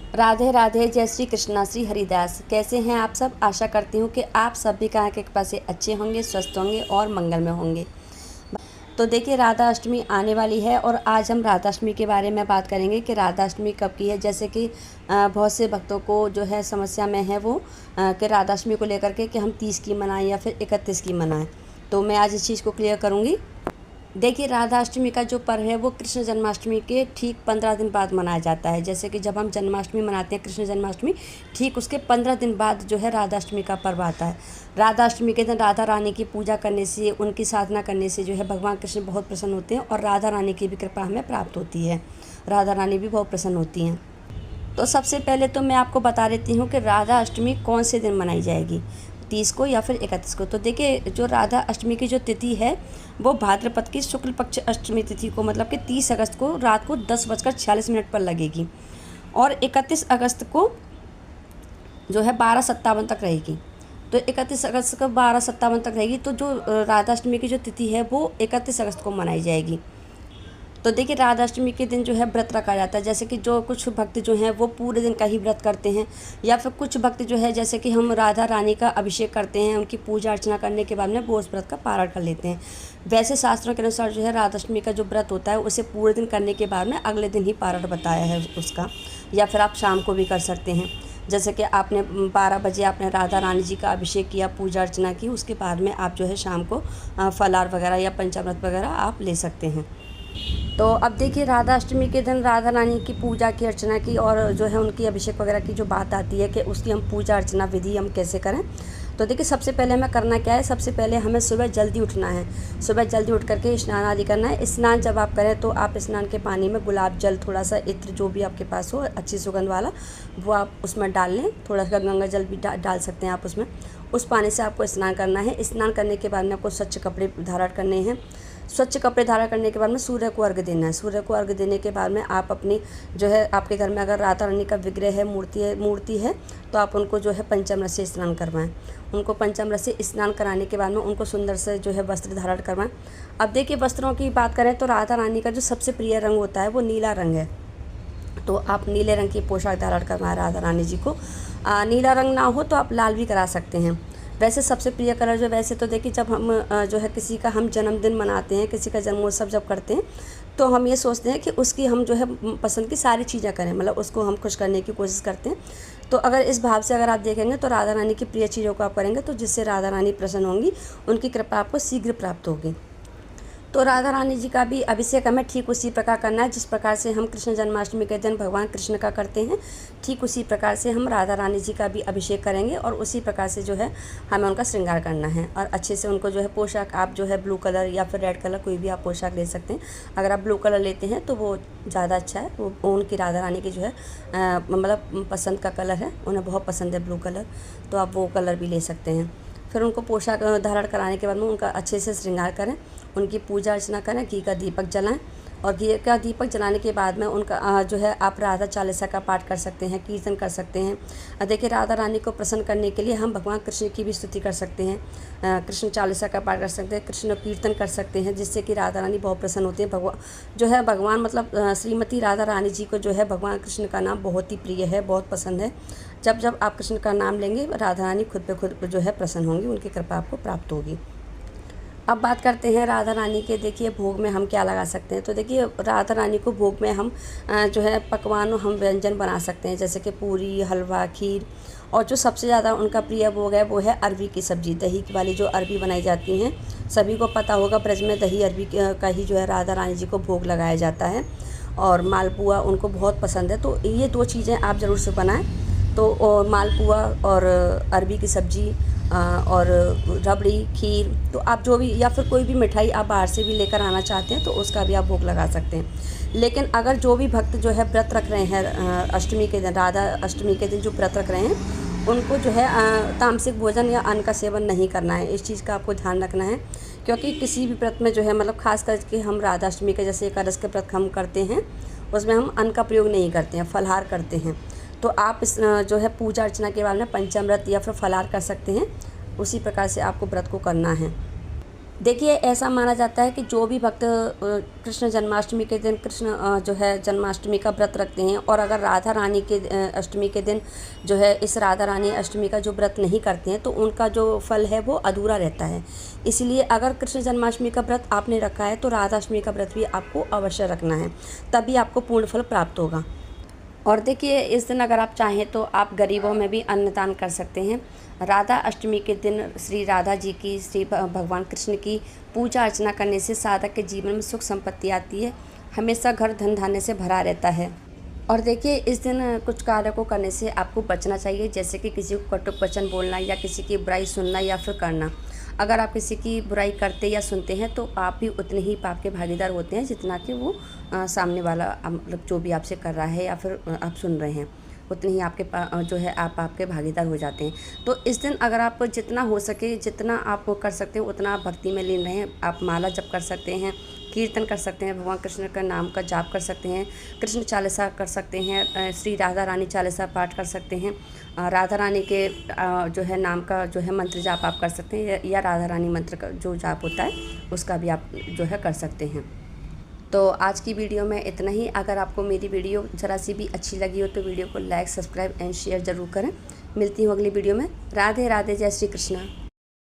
राधे राधे, जय श्री कृष्णा, श्री हरिदास। कैसे हैं आप सब? आशा करती हूँ कि आप सभी का के कृपा से अच्छे होंगे, स्वस्थ होंगे और मंगल में होंगे। तो देखिए, राधा अष्टमी आने वाली है और आज हम राधा अष्टमी के बारे में बात करेंगे कि राधा अष्टमी कब की है। जैसे कि बहुत से भक्तों को जो है समस्या में है वो कि राधा अष्टमी को लेकर के कि हम 30 की मनाएं या फिर 31 की मनाएं। तो मैं आज इस चीज़ को क्लियर करूँगी। देखिए, राधा अष्टमी का जो पर्व है वो कृष्ण जन्माष्टमी के ठीक 15 दिन बाद मनाया जाता है। जैसे कि जब हम जन्माष्टमी मनाते हैं, कृष्ण जन्माष्टमी, ठीक उसके 15 दिन बाद जो है राधा अष्टमी का पर्व आता है। राधा अष्टमी के दिन राधा रानी की पूजा करने से, उनकी साधना करने से जो है भगवान कृष्ण बहुत प्रसन्न होते हैं और राधा रानी की भी कृपा हमें प्राप्त होती है। राधा रानी भी बहुत प्रसन्न होती हैं। तो सबसे पहले तो मैं आपको बता देती हूँ कि राधा अष्टमी कौन से दिन मनाई जाएगी, 30 को या फिर 31 को। तो देखिए, जो राधा अष्टमी की जो तिथि है वो भाद्रपद की शुक्ल पक्ष अष्टमी तिथि को, मतलब कि 30 अगस्त को रात को 10:46 पर लगेगी और 31 अगस्त को जो है 12:57 तक रहेगी। तो 31 अगस्त को 12:57 तक रहेगी। तो जो राधा अष्टमी की जो तिथि है वो 31 अगस्त को मनाई जाएगी। तो देखिए, राधा अष्टमी के दिन जो है व्रत रखा जाता है। जैसे कि जो कुछ भक्त जो हैं वो पूरे दिन का ही व्रत करते हैं, या फिर कुछ भक्त जो है जैसे कि हम राधा रानी का अभिषेक करते हैं, उनकी पूजा अर्चना करने के बाद में वो उस व्रत का पारण कर लेते हैं। वैसे शास्त्रों के अनुसार जो है राधा अष्टमी का जो व्रत होता है उसे पूरे दिन करने के बाद में अगले दिन ही पारण बताया है उसका, या फिर आप शाम को भी कर सकते हैं। जैसे कि आपने 12 बजे आपने राधा रानी जी का अभिषेक किया, पूजा अर्चना की, उसके बाद में आप जो है शाम को फलाहार वगैरह या पंचामृत वगैरह आप ले सकते हैं। तो अब देखिए, राधा अष्टमी के दिन राधा रानी की पूजा की, अर्चना की और जो है उनकी अभिषेक वगैरह की जो बात आती है कि उसकी हम पूजा अर्चना विधि हम कैसे करें। तो देखिए, सबसे पहले हमें करना क्या है, सबसे पहले हमें सुबह जल्दी उठना है। सुबह जल्दी उठ करके स्नान आदि करना है। स्नान जब आप करें तो आप स्नान के पानी में गुलाब जल, थोड़ा सा इत्र, जो भी आपके पास हो अच्छी सुगंध वाला, वो आप उसमें डाल लें। थोड़ा सा गंगा जल भी डाल सकते हैं आप उसमें। उस पानी से आपको स्नान करना है। स्नान करने के बाद में आपको स्वच्छ कपड़े धारण करने हैं। स्वच्छ कपड़े धारण करने के बाद में सूर्य को अर्घ्य देना है। सूर्य को अर्घ्य देने के बाद में आप अपनी जो है, आपके घर में अगर राधा रानी का विग्रह है, मूर्ति है तो आप उनको जो है पंचामृत से स्नान करवाएं। उनको पंचामृत से स्नान कराने के बाद में उनको सुंदर से जो है वस्त्र धारण करवाएं। अब देखिए, वस्त्रों की बात करें तो राधा रानी का जो सबसे प्रिय रंग होता है वो नीला रंग है। तो आप नीले रंग की पोशाक धारण करवाएं राधा रानी जी को। नीला रंग ना हो तो आप लाल भी करा सकते हैं। वैसे सबसे प्रिय कलर जो, वैसे तो देखिए, जब हम जो है किसी का हम जन्मदिन मनाते हैं, किसी का जन्मोत्सव जब करते हैं तो हम ये सोचते हैं कि उसकी हम जो है पसंद की सारी चीज़ें करें, मतलब उसको हम खुश करने की कोशिश करते हैं। तो अगर इस भाव से अगर आप देखेंगे तो राधा रानी की प्रिय चीज़ों को आप करेंगे तो जिससे राधा रानी प्रसन्न होंगी, उनकी कृपा आपको शीघ्र प्राप्त होगी। तो राधा रानी जी का भी अभिषेक हमें ठीक उसी प्रकार करना है जिस प्रकार से हम कृष्ण जन्माष्टमी के दिन भगवान कृष्ण का करते हैं। ठीक उसी प्रकार से हम राधा रानी जी का भी अभिषेक करेंगे और उसी प्रकार से जो है हमें उनका श्रृंगार करना है। और अच्छे से उनको जो है पोशाक, आप जो है ब्लू कलर या फिर रेड कलर, कोई भी आप पोशाक ले सकते हैं। अगर आप ब्लू कलर लेते हैं तो वो ज़्यादा अच्छा है। वो उनकी राधा रानी की जो है मतलब पसंद का कलर है, उन्हें बहुत पसंद है ब्लू कलर, तो आप वो कलर भी ले सकते हैं। फिर उनको पोशाक धारण कराने के बाद में उनका अच्छे से श्रृंगार करें, उनकी पूजा अर्चना करें, घी का दीपक जलाएं। और घी का दीपक जलाने के बाद में उनका जो है आप राधा चालीसा का पाठ कर सकते हैं, कीर्तन कर सकते हैं। देखिए, राधा रानी को प्रसन्न करने के लिए हम भगवान कृष्ण की भी स्तुति कर सकते हैं, कृष्ण चालीसा का पाठ कर सकते हैं, कृष्ण कीर्तन कर सकते हैं, जिससे कि राधा रानी बहुत प्रसन्न होती है। भगवान मतलब श्रीमती राधा रानी जी को जो है भगवान कृष्ण का नाम बहुत ही प्रिय है, बहुत पसंद है। जब जब आप कृष्ण का नाम लेंगे, राधा रानी खुद पे खुद जो है प्रसन्न होंगी, उनकी कृपा आपको प्राप्त होगी। अब बात करते हैं राधा रानी के। देखिए, भोग में हम क्या लगा सकते हैं। तो देखिए, राधा रानी को भोग में हम जो है पकवान, हम व्यंजन बना सकते हैं, जैसे कि पूरी, हलवा, खीर। और जो सबसे ज़्यादा उनका प्रिय भोग है वो है अरबी की सब्ज़ी, दही वाली जो अरबी बनाई जाती हैं। सभी को पता होगा, ब्रज में दही अरबी का ही जो है राधा रानी जी को भोग लगाया जाता है। और मालपुआ उनको बहुत पसंद है। तो ये 2 चीज़ें आप ज़रूर से बनाएं। तो मालपुआ और अरबी की सब्ज़ी और रबड़ी, खीर, तो आप जो भी, या फिर कोई भी मिठाई आप बाहर से भी लेकर आना चाहते हैं तो उसका भी आप भोग लगा सकते हैं। लेकिन अगर जो भी भक्त जो है व्रत रख रहे हैं अष्टमी के दिन, राधा अष्टमी के दिन जो व्रत रख रहे हैं, उनको जो है तामसिक भोजन या अन्न का सेवन नहीं करना है। इस चीज़ का आपको ध्यान रखना है, क्योंकि किसी भी व्रत में जो है, मतलब खास करके हम राधा अष्टमी के जैसे एकादश के व्रत हम करते हैं, उसमें हम अन्न का प्रयोग नहीं करते हैं, फलाहार करते हैं। तो आप इस जो है पूजा अर्चना के बाद में पंचामृत या फिर फलाहार कर सकते हैं। उसी प्रकार से आपको व्रत को करना है। देखिए, ऐसा माना जाता है कि जो भी भक्त कृष्ण जन्माष्टमी के दिन जो है जन्माष्टमी का व्रत रखते हैं, और अगर राधा रानी के अष्टमी के दिन जो है इस राधा रानी अष्टमी का जो व्रत नहीं करते हैं, तो उनका जो फल है वो अधूरा रहता है। इसलिए अगर कृष्ण जन्माष्टमी का व्रत आपने रखा है, तो राधा अष्टमी का व्रत भी आपको अवश्य रखना है, तभी आपको पूर्ण फल प्राप्त होगा। और देखिए, इस दिन अगर आप चाहें तो आप गरीबों में भी अन्नदान कर सकते हैं। राधा अष्टमी के दिन श्री राधा जी की, श्री भगवान कृष्ण की पूजा अर्चना करने से साधक के जीवन में सुख संपत्ति आती है, हमेशा घर धन धान्य से भरा रहता है। और देखिए, इस दिन कुछ कार्य को करने से आपको बचना चाहिए, जैसे कि किसी को कटु वचन बोलना या किसी की बुराई सुनना या फिर करना। अगर आप किसी की बुराई करते या सुनते हैं, तो आप भी उतने ही पाप के भागीदार होते हैं जितना कि वो सामने वाला मतलब जो भी आपसे कर रहा है या फिर आप सुन रहे हैं, उतने ही आपके जो है आप आपके भागीदार हो जाते हैं। तो इस दिन अगर आप जितना हो सके, जितना आप कर सकते हैं, उतना आप भक्ति में लीन रहें। आप माला जप कर सकते हैं, कीर्तन कर सकते हैं, भगवान कृष्ण का नाम का जाप कर सकते हैं, कृष्ण चालीसा कर सकते हैं, श्री राधा रानी चालीसा पाठ कर सकते हैं, राधा रानी के जो है नाम का जो है मंत्र जाप आप कर सकते हैं, या राधा रानी मंत्र का जो जाप होता है उसका भी आप जो है कर सकते हैं। तो आज की वीडियो में इतना ही। अगर आपको मेरी वीडियो ज़रा सी भी अच्छी लगी हो तो वीडियो को लाइक, सब्सक्राइब एंड शेयर ज़रूर करें। मिलती हूँ अगली वीडियो में। राधे राधे, जय श्री कृष्णा।